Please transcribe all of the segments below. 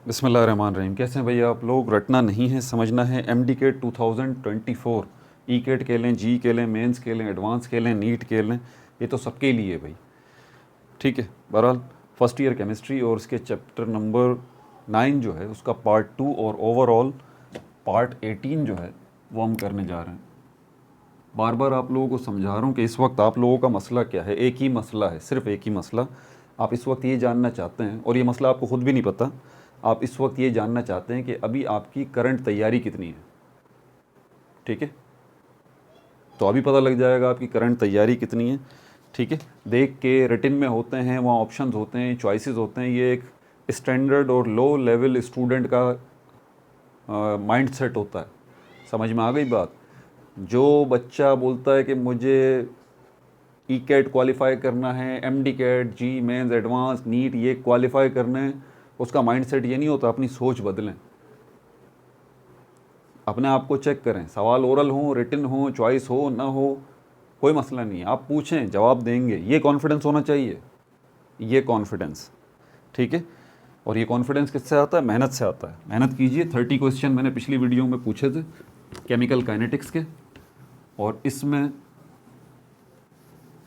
बिस्मिल्लाहिर्रहमानिर्रहीम। कैसे हैं भैया आप लोग? रटना नहीं है, समझना है। MD-CAT 2024 ई-कैट के लें, जी के लें, मेंस के लें, एडवांस के लें, नीट के लें, ये तो सबके लिए है भाई। ठीक है। बहरहाल फर्स्ट ईयर केमिस्ट्री और उसके चैप्टर नंबर 9 जो है उसका पार्ट 2 और ओवरऑल पार्ट 18 जो है वो हम करने जा रहे हैं। बार बार आप लोगों को समझा रहा हूँ कि इस वक्त आप लोगों का मसला क्या है। एक ही मसला है, सिर्फ एक ही मसला। आप इस वक्त ये जानना चाहते हैं, और ये मसला आपको ख़ुद भी नहीं पता, आप इस वक्त ये जानना चाहते हैं कि अभी आपकी करंट तैयारी कितनी है। ठीक है, तो अभी पता लग जाएगा आपकी करंट तैयारी कितनी है। ठीक है, देख के रिटिन में होते हैं, वहाँ ऑप्शंस होते हैं, चॉइसेस होते हैं। ये एक स्टैंडर्ड और लो लेवल स्टूडेंट का माइंड सेट होता है। समझ में आ गई बात? जो बच्चा बोलता है कि मुझे ई-कैट क्वालिफाई करना है, MD-CAT, जी मेंस, एडवांस, नीट ये क्वालिफाई करना है, उसका माइंडसेट ये नहीं होता। अपनी सोच बदलें, अपने आप को चेक करें। सवाल ओरल हो, रिटन हो, चॉइस हो ना हो, कोई मसला नहीं है। आप पूछें, जवाब देंगे, ये कॉन्फिडेंस होना चाहिए, ये कॉन्फिडेंस। ठीक है, और ये कॉन्फिडेंस किससे आता है? मेहनत से आता है। मेहनत कीजिए। 30 क्वेश्चन मैंने पिछली वीडियो में पूछे थे केमिकल काइनेटिक्स के, और इसमें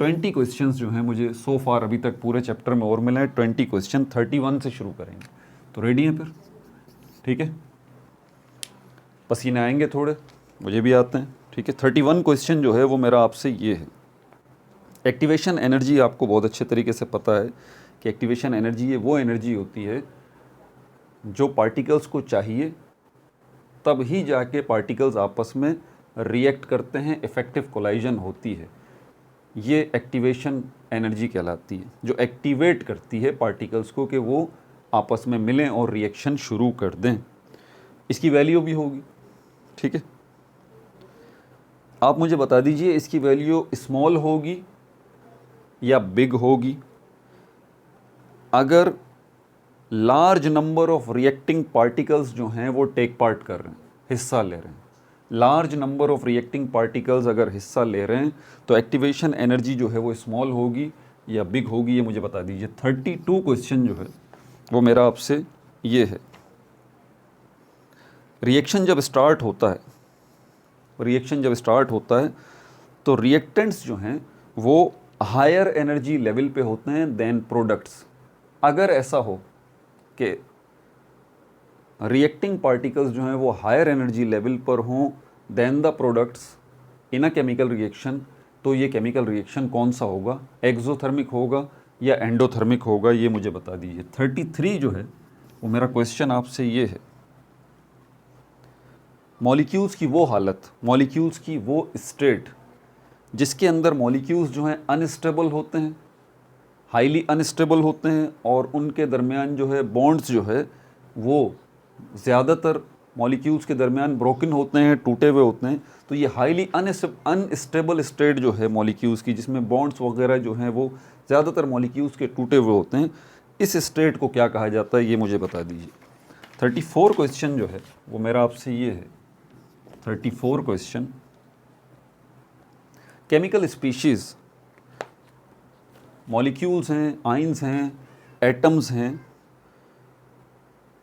20 क्वेश्चंस जो हैं मुझे सो फार अभी तक पूरे चैप्टर में और मिले हैं। 20 क्वेश्चन 31 से शुरू करेंगे। तो रेडी हैं फिर? ठीक है, पसीने आएंगे थोड़े, मुझे भी आते हैं। ठीक है, 31 क्वेश्चन जो है वो मेरा आपसे ये है। एक्टिवेशन एनर्जी आपको बहुत अच्छे तरीके से पता है कि एक्टिवेशन एनर्जी ये वो एनर्जी होती है जो पार्टिकल्स को चाहिए, तब ही जाके पार्टिकल्स आपस में रिएक्ट करते हैं, इफ़ेक्टिव कोलाइजन होती है। ये एक्टिवेशन एनर्जी कहलाती है, जो एक्टिवेट करती है पार्टिकल्स को कि वो आपस में मिलें और रिएक्शन शुरू कर दें। इसकी वैल्यू भी होगी। ठीक है, आप मुझे बता दीजिए इसकी वैल्यू स्मॉल होगी या बिग होगी। अगर large number of reacting particles जो हैं वो टेक पार्ट कर रहे हैं, हिस्सा ले रहे हैं, large number of reacting particles अगर हिस्सा ले रहे हैं, तो एक्टिवेशन एनर्जी जो है वो स्मॉल होगी या बिग होगी, ये मुझे बता दीजिए। 32 क्वेश्चन जो है वो मेरा आपसे ये है। रिएक्शन जब स्टार्ट होता है, रिएक्शन जब स्टार्ट होता है तो रिएक्टेंट्स जो हैं वो हायर एनर्जी लेवल पे होते हैं देन प्रोडक्ट्स। अगर ऐसा हो कि रिएक्टिंग पार्टिकल्स जो हैं वो हायर एनर्जी लेवल पर हों then the products in a chemical reaction, तो ये केमिकल रिएक्शन कौन सा होगा? एक्सोथर्मिक होगा या एंडोथर्मिक होगा, ये मुझे बता दीजिए। 33 जो है वो मेरा क्वेश्चन आपसे ये है। मॉलिक्यूल्स की वो हालत, मॉलिक्यूल्स की वो स्टेट जिसके अंदर मॉलिक्यूल्स जो हैं अनस्टेबल होते हैं, हाईली अनस्टेबल होते हैं, और उनके दरमियान जो है बॉन्ड्स जो है वो ज़्यादातर मॉलिक्यूल्स के दरमियान ब्रोकन होते हैं, टूटे हुए होते हैं। तो ये हाईली अनस्टेबल स्टेट जो है मॉलिक्यूल्स की, जिसमें बॉन्ड्स वगैरह जो हैं वो ज़्यादातर मॉलिक्यूल्स के टूटे हुए होते हैं, इस स्टेट को क्या कहा जाता है, ये मुझे बता दीजिए। 34 क्वेश्चन जो है वो मेरा आपसे ये है। 34 क्वेश्चन, केमिकल स्पीशीज़, मॉलिक्यूल्स हैं, आइंस हैं, एटम्स हैं,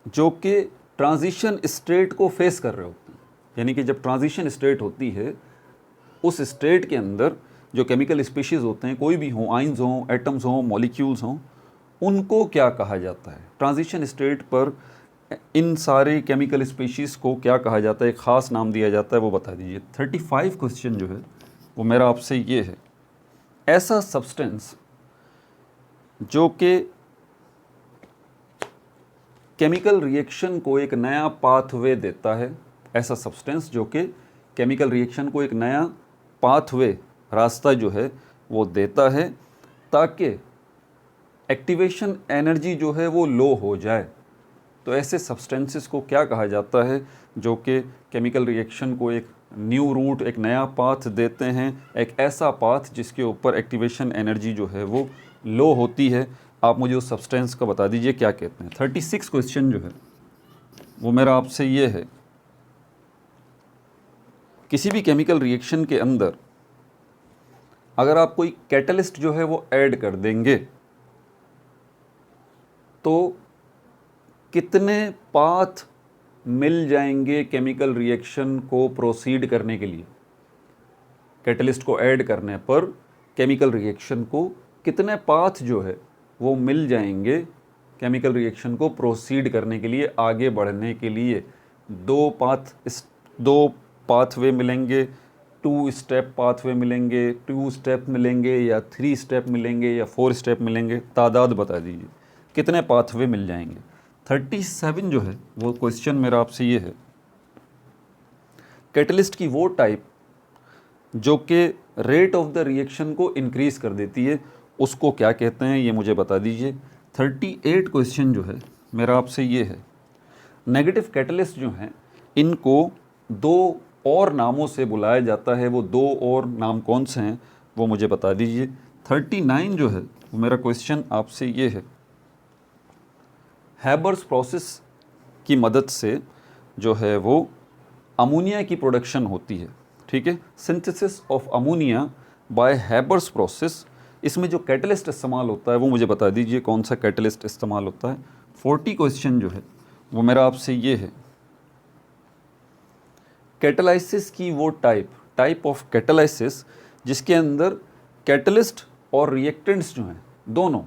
जो कि ट्रांजिशन स्टेट को फेस कर रहे होते हैं। यानी कि जब ट्रांजिशन स्टेट होती है, उस स्टेट के अंदर जो केमिकल स्पीशीज़ होते हैं, कोई भी हों, आइंस हों, एटम्स हों, मॉलिक्यूल्स हों, उनको क्या कहा जाता है? ट्रांजिशन स्टेट पर इन सारे केमिकल स्पीशीज़ को क्या कहा जाता है? एक ख़ास नाम दिया जाता है, वो बता दीजिए। 35 क्वेश्चन जो है वो मेरा आपसे ये है। ऐसा सब्सटेंस जो कि केमिकल रिएक्शन को एक नया पाथवे देता है, ऐसा सब्सटेंस जो कि केमिकल रिएक्शन को एक नया पाथवे, रास्ता जो है वो देता है, ताकि एक्टिवेशन एनर्जी जो है वो लो हो जाए। तो ऐसे सब्सटेंसेस को क्या कहा जाता है जो कि केमिकल रिएक्शन को एक न्यू रूट, एक नया पाथ देते हैं, एक ऐसा पाथ जिसके ऊपर एक्टिवेशन एनर्जी जो है वो लो होती है। आप मुझे उस सब्सटेंस का बता दीजिए क्या कहते हैं। 36 क्वेश्चन जो है वो मेरा आपसे ये है। किसी भी केमिकल रिएक्शन के अंदर अगर आप कोई कैटलिस्ट जो है वो ऐड कर देंगे, तो कितने पाथ मिल जाएंगे केमिकल रिएक्शन को प्रोसीड करने के लिए, कैटलिस्ट को ऐड करने पर केमिकल रिएक्शन को कितने पाथ जो है वो मिल जाएंगे केमिकल रिएक्शन को प्रोसीड करने के लिए, आगे बढ़ने के लिए। दो पाथवे मिलेंगे, 2 स्टेप पाथवे मिलेंगे, 2 स्टेप मिलेंगे, या 3 स्टेप मिलेंगे, या 4 स्टेप मिलेंगे, तादाद बता दीजिए कितने पाथवे मिल जाएंगे। 37 जो है वो क्वेश्चन मेरा आपसे ये है, कैटलिस्ट की वो टाइप जो कि रेट ऑफ द रिएक्शन को इंक्रीज कर देती है उसको क्या कहते हैं, ये मुझे बता दीजिए। 38 क्वेश्चन जो है मेरा आपसे ये है, नेगेटिव कैटलिस्ट जो हैं इनको 2 और नामों से बुलाया जाता है, वो 2 और नाम कौन से हैं वो मुझे बता दीजिए। 39 जो है वो मेरा क्वेश्चन आपसे ये है, हैबर्स प्रोसेस की मदद से जो है वो अमोनिया की प्रोडक्शन होती है, ठीक है, synthesis of ammonia bye Haber's process. इसमें जो कैटलिस्ट इस्तेमाल होता है वो मुझे बता दीजिए कौन सा कैटलिस्ट इस्तेमाल होता है। 40 क्वेश्चन जो है वो मेरा आपसे ये है, कैटलाइसिस की वो टाइप ऑफ कैटलाइसिस जिसके अंदर कैटलिस्ट और रिएक्टेंट्स जो हैं दोनों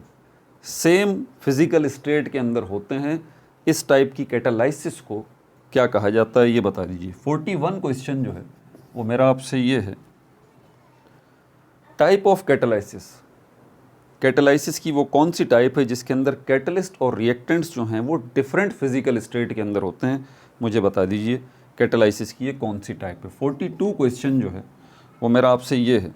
सेम फिजिकल स्टेट के अंदर होते हैं, इस टाइप की कैटलाइसिस को क्या कहा जाता है ये बता दीजिए। 41 क्वेश्चन जो है वो मेरा आपसे ये है, टाइप ऑफ कैटलाइसिस, कैटलाइसिस की वो कौन सी टाइप है जिसके अंदर कैटलिस्ट और रिएक्टेंट्स जो हैं वो डिफरेंट फिजिकल स्टेट के अंदर होते हैं, मुझे बता दीजिए कैटलाइसिस की ये कौन सी टाइप है। 42 क्वेश्चन जो है वो मेरा आपसे ये है,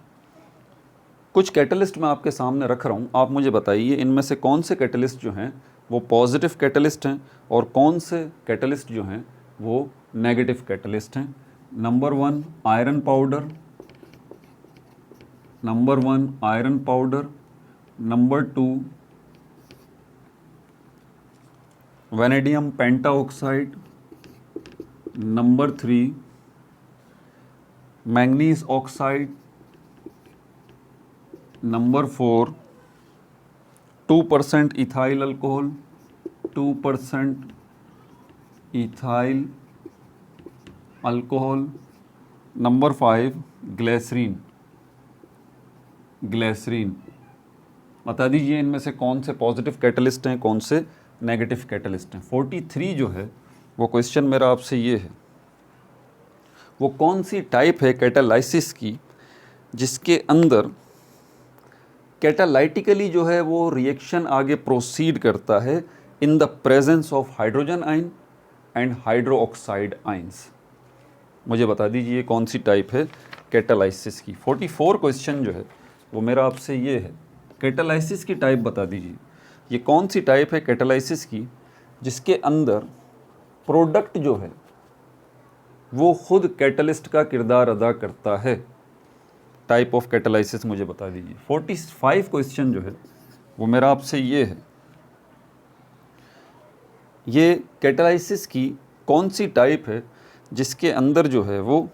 कुछ कैटलिस्ट मैं आपके सामने रख रहा हूँ, आप मुझे बताइए इनमें से कौन से कैटलिस्ट जो हैं वो पॉजिटिव कैटलिस्ट हैं और कौन से कैटलिस्ट जो हैं वो नेगेटिव कैटलिस्ट हैं। Number 1 iron powder, number 1 iron powder, number 2 vanadium pentoxide, number 3 manganese oxide, number 4 2% ethyl alcohol, 2% ethyl alcohol, number 5 glycerine. बता दीजिए इनमें से कौन से पॉजिटिव कैटलिस्ट हैं कौन से नेगेटिव कैटलिस्ट हैं। 43 जो है वो क्वेश्चन मेरा आपसे ये है, वो कौन सी टाइप है कैटालाइसिस की जिसके अंदर कैटालाइटिकली जो है वो रिएक्शन आगे प्रोसीड करता है in the presence of hydrogen ion and hydro oxide ions, मुझे बता दीजिए कौन सी टाइप है कैटालाइसिस की। 44 क्वेश्चन जो है वो मेरा आपसे ये है, कैटालाइसिस की टाइप बता दीजिए, ये कौन सी टाइप है कैटालाइसिस की जिसके अंदर प्रोडक्ट जो है वो खुद कैटलिस्ट का किरदार अदा करता है, टाइप ऑफ कैटालाइसिस मुझे बता दीजिए। 45 क्वेश्चन जो है वो मेरा आपसे ये है, ये कैटालाइसिस की कौन सी टाइप है जिसके अंदर जो है वो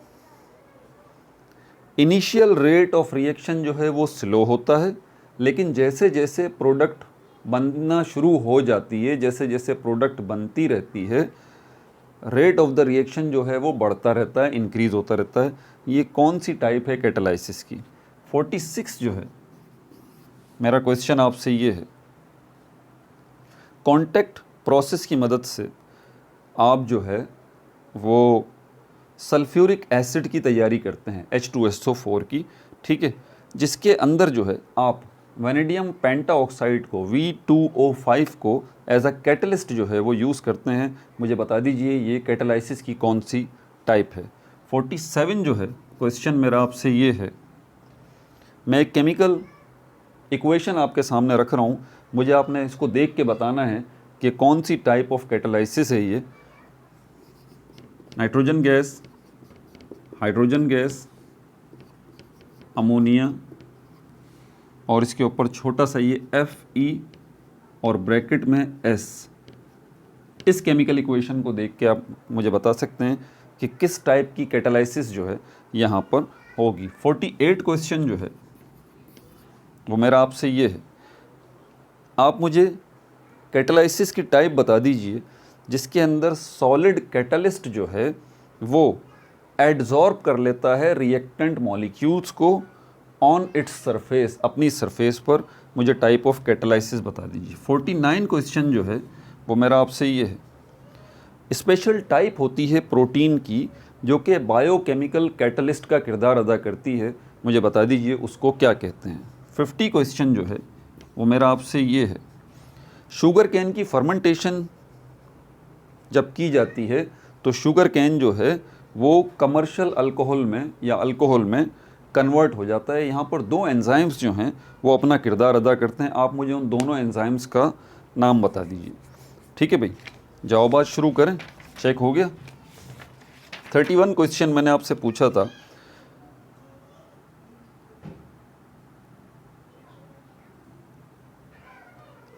इनिशियल रेट ऑफ रिएक्शन जो है वो स्लो होता है, लेकिन जैसे जैसे प्रोडक्ट बनना शुरू हो जाती है, जैसे जैसे प्रोडक्ट बनती रहती है, रेट ऑफ द रिएक्शन जो है वो बढ़ता रहता है, इंक्रीज़ होता रहता है। ये कौन सी टाइप है कैटालाइसिस की। 46 जो है मेरा क्वेश्चन आपसे ये है, कॉन्टैक्ट प्रोसेस की मदद से आप जो है वो सल्फ्यूरिक एसिड की तैयारी करते हैं, H2SO4 की, ठीक है, जिसके अंदर जो है आप वैनेडियम पेंटाऑक्साइड को V2O5 को एज अ कैटलिस्ट जो है वो यूज़ करते हैं, मुझे बता दीजिए ये कैटालाइसिस की कौन सी टाइप है। 47 जो है क्वेश्चन मेरा आपसे ये है, मैं एक केमिकल इक्वेशन आपके सामने रख रहा हूँ, मुझे आपने इसको देख के बताना है कि कौन सी टाइप ऑफ कैटालाइसिस है ये। Nitrogen gas, hydrogen gas, ammonia और इसके ऊपर छोटा सा ये Fe और ब्रैकेट में S। इस केमिकल इक्वेशन को देख के आप मुझे बता सकते हैं कि किस टाइप की कैटालाइसिस जो है यहाँ पर होगी। 48 क्वेश्चन जो है वो मेरा आपसे ये है, आप मुझे कैटालाइसिस की टाइप बता दीजिए जिसके अंदर सॉलिड कैटलिस्ट जो है वो एडजॉर्ब कर लेता है रिएक्टेंट मॉलिक्यूल्स को ऑन इट्स सरफेस, अपनी सरफेस पर। मुझे टाइप ऑफ कैटालाइसिस बता दीजिए। 49 क्वेश्चन जो है वो मेरा आपसे ये है, स्पेशल टाइप होती है प्रोटीन की जो कि बायोकेमिकल कैटलिस्ट का किरदार अदा करती है, मुझे बता दीजिए उसको क्या कहते हैं। 50 क्वेश्चन जो है वो मेरा आपसे ये है, शुगर कैन की फर्मेंटेशन जब की जाती है तो शुगर कैन जो है वो कमर्शियल अल्कोहल में या अल्कोहल में कन्वर्ट हो जाता है। यहाँ पर दो एंजाइम्स जो हैं वो अपना किरदार अदा करते हैं। आप मुझे उन दोनों एंजाइम्स का नाम बता दीजिए। ठीक है भाई, जवाब शुरू करें। चेक हो गया। 31 क्वेश्चन मैंने आपसे पूछा था,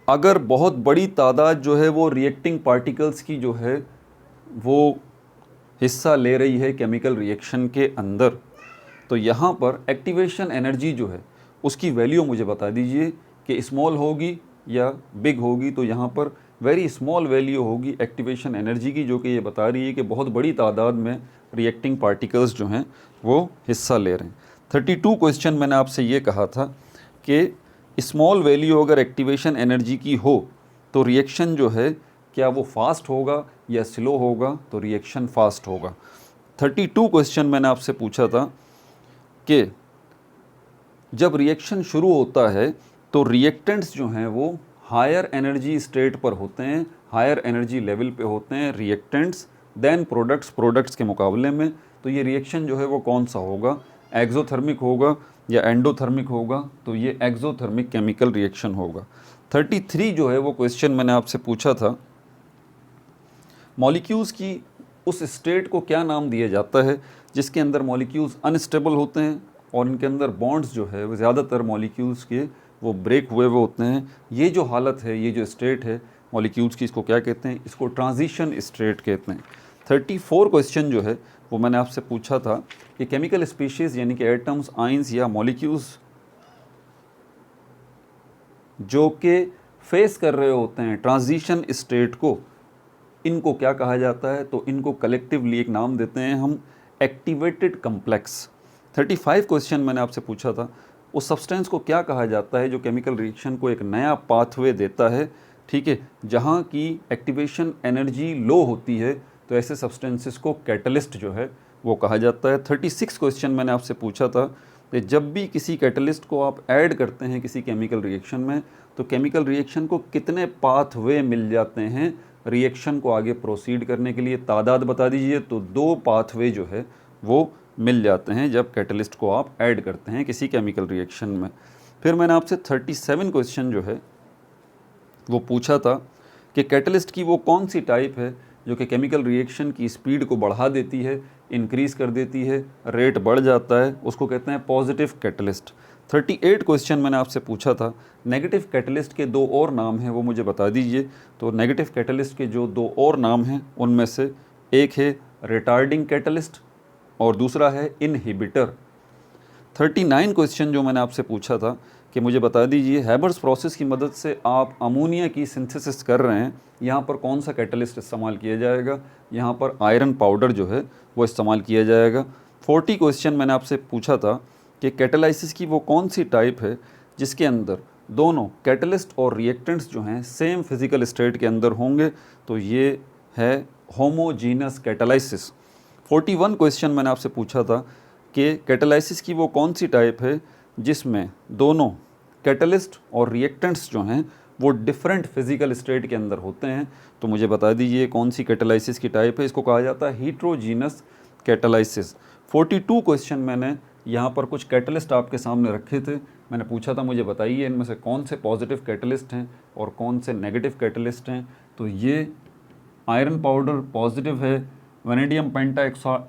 अगर बहुत बड़ी तादाद जो है वो रिएक्टिंग पार्टिकल्स की जो है वो हिस्सा ले रही है केमिकल रिएक्शन के अंदर, तो यहाँ पर एक्टिवेशन एनर्जी जो है उसकी वैल्यू मुझे बता दीजिए कि स्मॉल होगी या बिग होगी। तो यहाँ पर वेरी स्मॉल वैल्यू होगी एक्टिवेशन एनर्जी की, जो कि ये बता रही है कि बहुत बड़ी तादाद में रिएक्टिंग पार्टिकल्स जो हैं वो हिस्सा ले रहे हैं। 32 क्वेश्चन मैंने आपसे ये कहा था कि स्मॉल वैल्यू अगर एक्टिवेशन एनर्जी की हो तो रिएक्शन जो है क्या वो फास्ट होगा या स्लो होगा, तो रिएक्शन फास्ट होगा। 32 क्वेश्चन मैंने आपसे पूछा था कि जब रिएक्शन शुरू होता है तो रिएक्टेंट्स जो हैं वो हायर एनर्जी स्टेट पर होते हैं, हायर एनर्जी लेवल पे होते हैं रिएक्टेंट्स देन प्रोडक्ट्स के मुकाबले में। तो ये रिएक्शन जो है वो कौन सा होगा, एक्सोथर्मिक होगा या एंडोथर्मिक होगा, तो ये एक्सोथर्मिक केमिकल रिएक्शन होगा। 33 जो है वो क्वेश्चन मैंने आपसे पूछा था, मॉलिक्यूल्स की उस स्टेट को क्या नाम दिया जाता है जिसके अंदर मॉलिक्यूल्स अनस्टेबल होते हैं और इनके अंदर बॉन्ड्स जो है वो ज़्यादातर मॉलिक्यूल्स के वो ब्रेक हुए होते हैं। ये जो हालत है, ये जो स्टेट है मॉलिक्यूल्स की, इसको क्या कहते हैं, इसको ट्रांजिशन स्टेट कहते हैं। 34 क्वेश्चन जो है वो मैंने आपसे पूछा था कि केमिकल स्पीशीज़ यानी कि एटम्स, आइंस या मॉलिक्यूल्स जो कि फेस कर रहे होते हैं ट्रांजिशन स्टेट को, इनको क्या कहा जाता है, तो इनको कलेक्टिवली एक नाम देते हैं हम एक्टिवेटेड कम्प्लेक्स। 35 क्वेश्चन मैंने आपसे पूछा था, उस सब्सटेंस को क्या कहा जाता है जो केमिकल रिएक्शन को एक नया पाथवे देता है, ठीक है, जहाँ की एक्टिवेशन एनर्जी लो होती है, तो ऐसे सब्सटेंसेस को कैटलिस्ट जो है वो कहा जाता है। 36 क्वेश्चन मैंने आपसे पूछा था कि जब भी किसी कैटलिस्ट को आप ऐड करते हैं किसी केमिकल रिएक्शन में, तो केमिकल रिएक्शन को कितने पाथवे मिल जाते हैं रिएक्शन को आगे प्रोसीड करने के लिए, तादाद बता दीजिए। तो 2 पाथवे जो है वो मिल जाते हैं जब कैटलिस्ट को आप ऐड करते हैं किसी केमिकल रिएक्शन में। फिर मैंने आपसे 37 क्वेश्चन जो है वो पूछा था कि कैटलिस्ट की वो कौन सी टाइप है जो कि केमिकल रिएक्शन की स्पीड को बढ़ा देती है, इंक्रीज़ कर देती है, रेट बढ़ जाता है, उसको कहते हैं पॉजिटिव कैटलिस्ट। 38 क्वेश्चन मैंने आपसे पूछा था, नेगेटिव कैटलिस्ट के 2 और नाम हैं वो मुझे बता दीजिए। तो नेगेटिव कैटलिस्ट के जो 2 और नाम हैं उनमें से एक है रिटार्डिंग कैटलिस्ट और दूसरा है इनहिबिटर। 39 क्वेश्चन जो मैंने आपसे पूछा था कि मुझे बता दीजिए हैबर्स प्रोसेस की मदद से आप अमोनिया की सिंथेसिस कर रहे हैं, यहाँ पर कौन सा कैटलिस्ट इस्तेमाल किया जाएगा, यहाँ पर आयरन पाउडर जो है वो इस्तेमाल किया जाएगा। 40 क्वेश्चन मैंने आपसे पूछा था कि कैटालाइसिस की वो कौन सी टाइप है जिसके अंदर दोनों कैटलिस्ट और रिएक्टेंट्स जो हैं सेम फिजिकल स्टेट के अंदर होंगे, तो ये है होमोजीनस कैटालाइसिस। 41 क्वेश्चन मैंने आपसे पूछा था कि कैटालाइसिस की वो कौन सी टाइप है जिसमें दोनों कैटलिस्ट और रिएक्टेंट्स जो हैं वो डिफरेंट फिजिकल स्टेट के अंदर होते हैं, तो मुझे बता दीजिए कौन सी कैटालाइसिस की टाइप है। इसको कहा जाता है हीट्रोजीनस कैटालाइसिस। 42 क्वेश्चन मैंने यहाँ पर कुछ कैटलिस्ट आपके सामने रखे थे, मैंने पूछा था मुझे बताइए इनमें से कौन से पॉजिटिव कैटलिस्ट हैं और कौन से नेगेटिव कैटलिस्ट हैं। तो ये आयरन पाउडर पॉजिटिव है, वैनेडियम पेंटा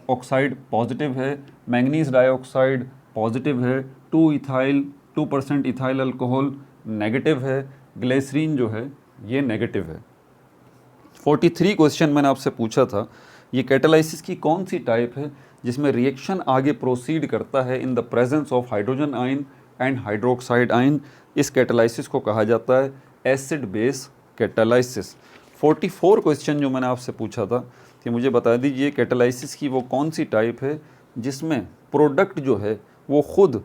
ऑक्साइड पॉजिटिव है, मैंगनीज डाइऑक्साइड पॉजिटिव है, 2% इथाइल अल्कोहल नेगेटिव है, ग्लिसरीन जो है ये नेगेटिव है। 43 क्वेश्चन मैंने आपसे पूछा था, ये कैटालाइसिस की कौन सी टाइप है जिसमें रिएक्शन आगे प्रोसीड करता है in the presence of hydrogen ion and hydroxide ion. इस कैटालाइसिस को कहा जाता है एसिड बेस कैटालाइसिस। 44 क्वेश्चन जो मैंने आपसे पूछा था कि मुझे बता दीजिए कैटालाइसिस की वो कौन सी टाइप है जिसमें प्रोडक्ट जो है वो खुद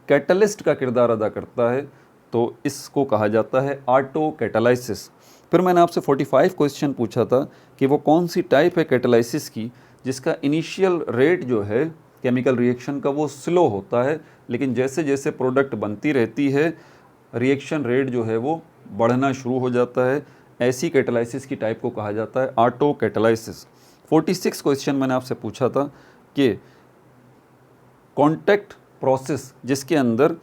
कैटलिस्ट का किरदार अदा करता है, तो इसको कहा जाता है ऑटो कैटालाइसिस। फिर मैंने आपसे 45 क्वेश्चन पूछा था कि वो कौन सी टाइप है कैटालाइसिस की जिसका इनिशियल रेट जो है केमिकल रिएक्शन का वो स्लो होता है, लेकिन जैसे जैसे प्रोडक्ट बनती रहती है रिएक्शन रेट जो है वो बढ़ना शुरू हो जाता है। ऐसी कैटालाइसिस की टाइप को कहा जाता है ऑटो कैटालाइसिस। 46 क्वेश्चन मैंने आपसे पूछा था कि कॉन्टैक्ट प्रोसेस जिसके अंदर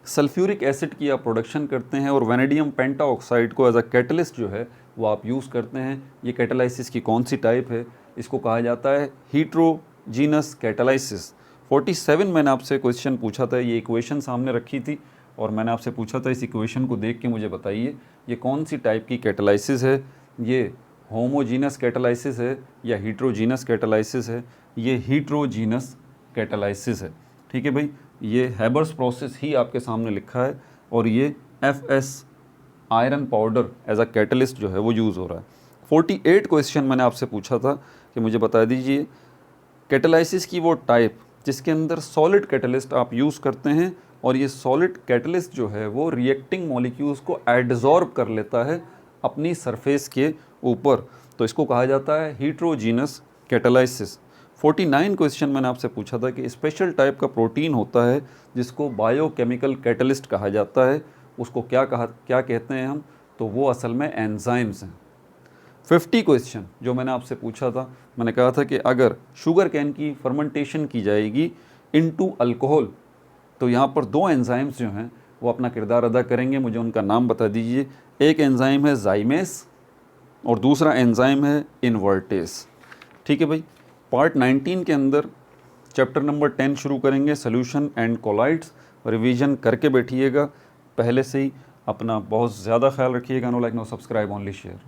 सल्फ्यूरिक एसिड की आप प्रोडक्शन करते हैं और वैनेडियम पेंटाऑक्साइड को एज अ कैटलिस्ट जो है वो आप यूज़ करते हैं, ये कैटालाइसिस की कौन सी टाइप है, इसको कहा जाता है हीट्रोजीनस कैटालाइसिस। 47 मैंने आपसे क्वेश्चन पूछा था, ये इक्वेशन सामने रखी थी और मैंने आपसे पूछा था इस इक्वेशन को देख के मुझे बताइए ये कौन सी टाइप की कैटालाइसिस है, ये होमोजीनस कैटालाइसिस है या हीट्रोजीनस कैटालाइसिस है। ये हीट्रोजीनस कैटालाइसिस है। ठीक है भाई, ये हैबर्स प्रोसेस ही आपके सामने लिखा है और ये FS iron powder as a catalyst जो है वो यूज़ हो रहा है। 48 क्वेश्चन मैंने आपसे पूछा था कि मुझे बता दीजिए कैटालाइसिस की वो टाइप जिसके अंदर सॉलिड कैटलिस्ट आप यूज़ करते हैं और ये सॉलिड कैटलिस्ट जो है वो रिएक्टिंग मॉलिक्यूल्स को एडजॉर्ब कर लेता है अपनी सरफेस के ऊपर, तो इसको कहा जाता है हीट्रोजीनस कैटालाइसिस। 49 क्वेश्चन मैंने आपसे पूछा था कि स्पेशल टाइप का प्रोटीन होता है जिसको बायोकेमिकल कैटलिस्ट कहा जाता है, उसको क्या कहते हैं हम, तो वो असल में एंजाइम्स हैं। 50 क्वेश्चन जो मैंने आपसे पूछा था, मैंने कहा था कि अगर शुगर कैन की फर्मेंटेशन की जाएगी इनटू अल्कोहल तो यहाँ पर दो एंजाइम्स जो हैं वो अपना किरदार अदा करेंगे, मुझे उनका नाम बता दीजिए। एक एंजाइम है जाइमेस और दूसरा एंजाइम है इन्वर्टेस। ठीक है भाई, पार्ट 19 के अंदर चैप्टर नंबर 10 शुरू करेंगे, सोल्यूशन एंड कोलाइड्स। रिवीजन करके बैठिएगा, पहले से ही अपना बहुत ज़्यादा ख्याल रखिएगा। No like no subscribe only share.